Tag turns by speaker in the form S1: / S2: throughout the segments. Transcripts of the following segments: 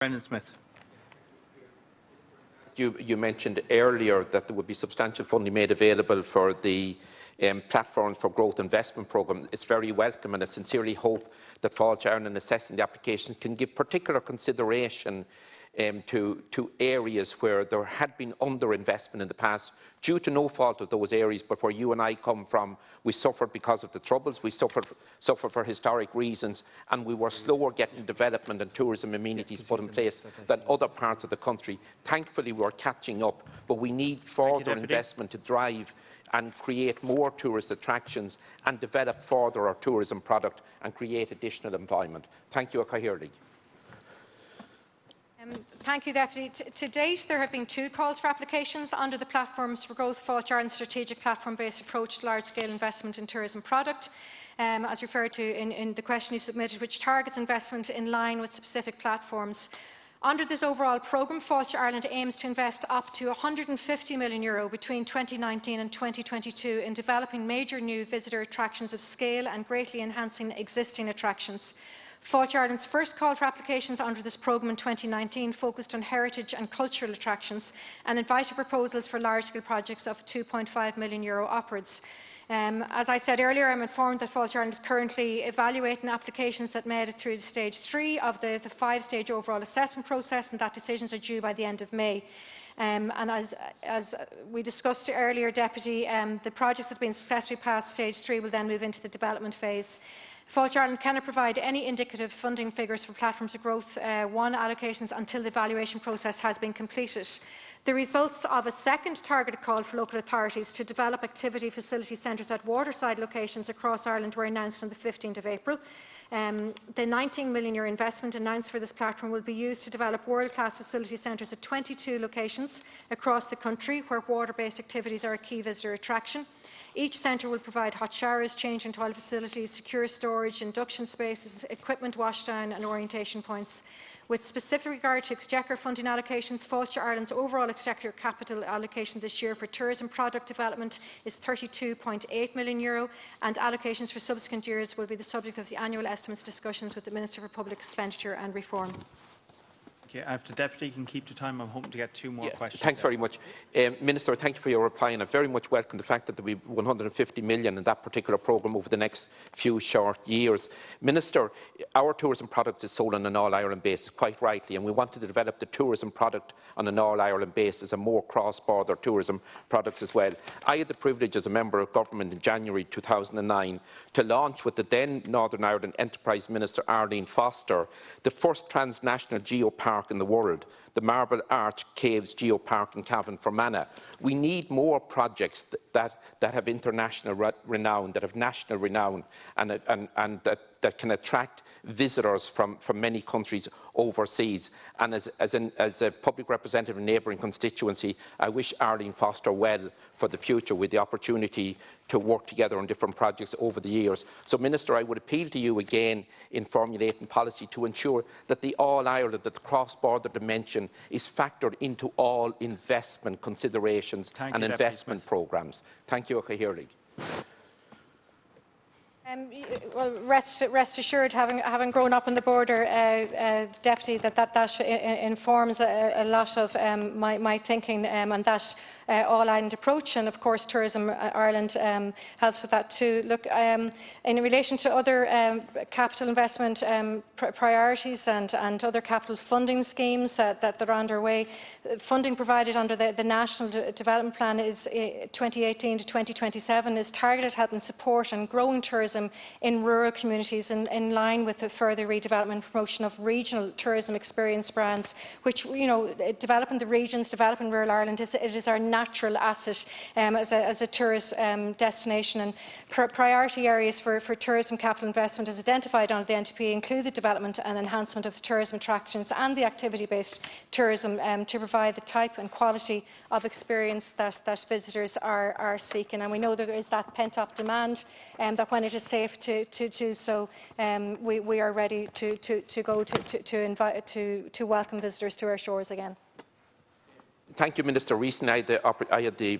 S1: Brendan Smith.
S2: You mentioned earlier that there would be substantial funding made available for the Platforms for Growth Investment Programme. It's very welcome, and I sincerely hope that Fáilte Éireann, in assessing the applications, can give particular consideration to areas where there had been underinvestment in the past, due to no fault of those areas, but where you and I come from, we suffered because of the Troubles, we suffered for historic reasons, and we were slower getting development and tourism amenities put in place than other parts of the country. Thankfully, we're catching up, but we need further investment to drive and create more tourist attractions and develop further our tourism product and create additional employment. Thank you, Cahirsig.
S3: Thank you, Deputy. To date, there have been 2 calls for applications under the Platforms for Growth Fáilte Éireann strategic platform-based approach to large-scale investment in tourism product, as referred to in the question you submitted, which targets investment in line with specific platforms. Under this overall programme, Fáilte Ireland aims to invest up to €150 million between 2019 and 2022 in developing major new visitor attractions of scale and greatly enhancing existing attractions. Fáilte Ireland's first call for applications under this programme in 2019 focused on heritage and cultural attractions and invited proposals for large-scale projects of €2.5 million upwards. As I said earlier, I am informed that Fáilte Ireland is currently evaluating applications that made it through to stage 3 of the 5-stage overall assessment process, and that decisions are due by the end of May. And as we discussed earlier, Deputy, the projects that have been successfully past stage 3 will then move into the development phase. Fáilte Ireland cannot provide any indicative funding figures for Platforms of Growth 1 allocations until the evaluation process has been completed. The results of a second targeted call for local authorities to develop activity facility centres at waterside locations across Ireland were announced on the 15th of April. The €19 million investment announced for this platform will be used to develop world-class facility centres at 22 locations across the country where water-based activities are a key visitor attraction. Each centre will provide hot showers, change and toilet facilities, secure storage, induction spaces, equipment washdown and orientation points. With specific regard to Exchequer funding allocations, Fáilte Ireland's overall Exchequer capital allocation this year for tourism product development is €32.8 million, and allocations for subsequent years will be the subject of the annual estimates discussions with the Minister for Public Expenditure and Reform.
S1: Okay, if the Deputy can keep to time, I'm hoping to get 2 more questions.
S2: Thanks very much. Minister, thank you for your reply, and I very much welcome the fact that there will be €150 million in that particular programme over the next few short years. Minister, our tourism product is sold on an all-Ireland basis, quite rightly, and we wanted to develop the tourism product on an all-Ireland basis and more cross-border tourism products as well. I had the privilege as a Member of Government in January 2009 to launch with the then Northern Ireland Enterprise Minister Arlene Foster the first transnational geopark in the world, the Marble Arch Caves Geopark in Cavan-Fermanagh. We need more projects that have international renown, that have national renown, and that can attract visitors from many countries overseas. And as a public representative in a neighbouring constituency, I wish Arlene Foster well for the future, with the opportunity to work together on different projects over the years. So, Minister, I would appeal to you again in formulating policy to ensure that the all-Ireland, that the cross-border dimension is factored into all investment considerations and investment programmes. Thank you, Cahirsig.
S3: Well, rest assured, having grown up on the border, Deputy, that informs a lot of my thinking, and that all-Ireland approach, and of course Tourism Ireland helps with that too. Look, in relation to other capital investment priorities and other capital funding schemes that are underway, funding provided under the National Development Plan is 2018 to 2027 is targeted at helping support and growing tourism in rural communities in line with the further redevelopment and promotion of regional tourism experience brands, which, you know, developing the regions, developing rural Ireland, it is our natural asset as a tourist destination. And priority areas for tourism capital investment as identified under the NTP include the development and enhancement of the tourism attractions and the activity-based tourism to provide the type and quality of experience that visitors are seeking. And we know that there is that pent-up demand, that when it is safe to do so, we are ready to welcome visitors to our shores again.
S2: Thank you, Minister. Recently, I had the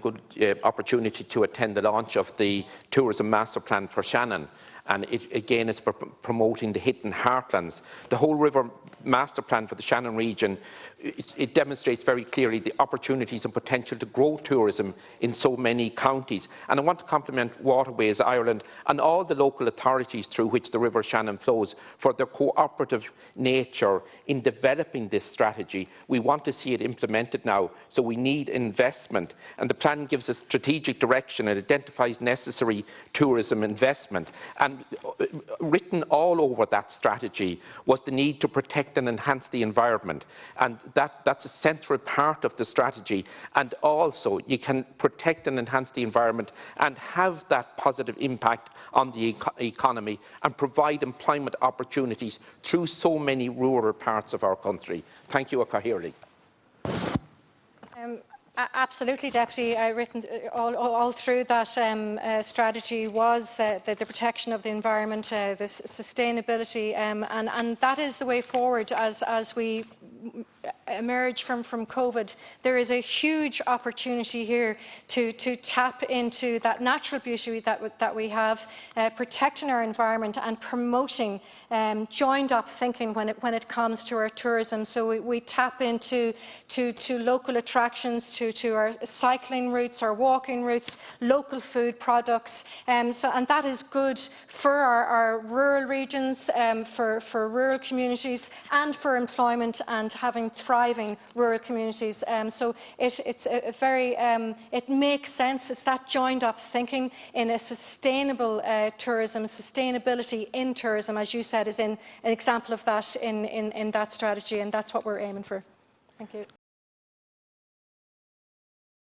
S2: good opportunity to attend the launch of the Tourism Master Plan for Shannon, and it again is promoting the hidden heartlands. The whole river master plan for the Shannon region, it demonstrates very clearly the opportunities and potential to grow tourism in so many counties. And I want to compliment Waterways Ireland and all the local authorities through which the River Shannon flows for their cooperative nature in developing this strategy. We want to see it implemented now, so we need investment. And the plan gives a strategic direction and identifies necessary tourism investment. And written all over that strategy was the need to protect and enhance the environment. And that's a central part of the strategy. And also, you can protect and enhance the environment and have that positive impact on the economy and provide employment opportunities through so many rural parts of our country. Thank you, Cahirley.
S3: Absolutely, Deputy. Written all through that strategy was the protection of the environment, the sustainability, and that is the way forward as we emerge from COVID. There is a huge opportunity here to tap into that natural beauty that we have, protecting our environment and promoting joined-up thinking when it comes to our tourism. So we tap into local attractions, to our cycling routes, our walking routes, local food products, and that is good for our rural regions, for rural communities, and for employment and having thriving rural communities. So it's a very, it makes sense. It's that joined-up thinking in a sustainable tourism, sustainability in tourism, as you said, is an example of that in that strategy, and that's what we're aiming for. Thank you.